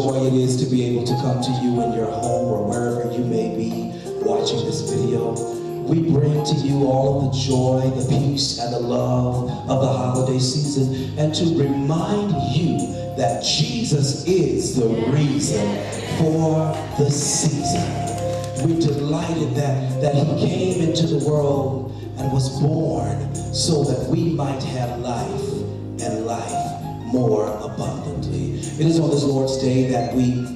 joy it is to be able to come to you in your home or wherever you may be watching this video. We bring to you all of the joy, the peace, and the love of the holiday season, and to remind you that Jesus is the reason for the season. We're delighted that he came into the world and was born so that we might have life and life more abundantly. It is on this Lord's Day that we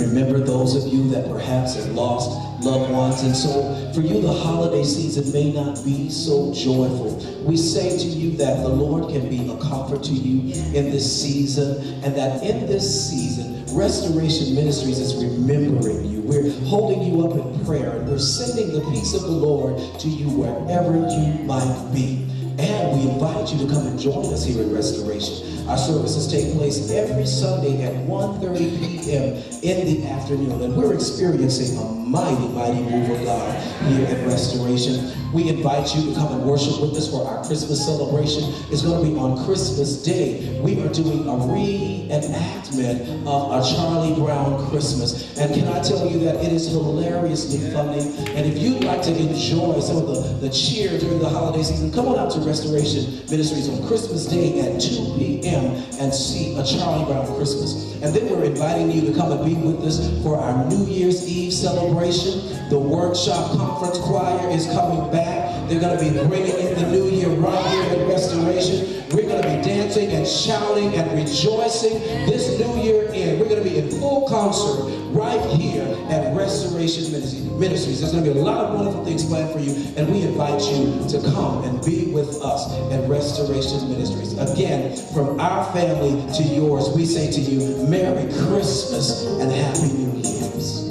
remember those of you that perhaps have lost loved ones, and so for you the holiday season may not be so joyful. We say to you that the Lord can be a comfort to you in this season, and that in this season Restoration Ministries is remembering you. We're holding you up in prayer, and we're sending the peace of the Lord to you wherever you might be. And we invite you to come and join us here at Restoration. Our services take place every Sunday at 1:30 p.m. in the afternoon, and we're experiencing a mighty, mighty move of God here at Restoration. We invite you to come and worship with us for our Christmas celebration. It's going to be on Christmas Day. We are doing a reenactment of a Charlie Brown Christmas. And can I tell you that it is hilariously funny? And if you'd like to enjoy some of the cheer during the holiday season, come on out to Restoration Ministries on Christmas Day at 2 p.m. and see a Charlie Brown Christmas. And then we're inviting you to come and be with us for our New Year's Eve celebration. The Workshop Conference Choir is coming back. They're going to be bringing in the new year right here at Restoration. We're going to be dancing and shouting and rejoicing this new year in. We're going to be in full concert right here at Restoration Ministries. There's going to be a lot of wonderful things planned for you, and we invite you to come and be with us at Restoration Ministries. Again, from our family to yours, we say to you, Merry Christmas and Happy New Year's.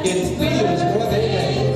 In fields where they lay.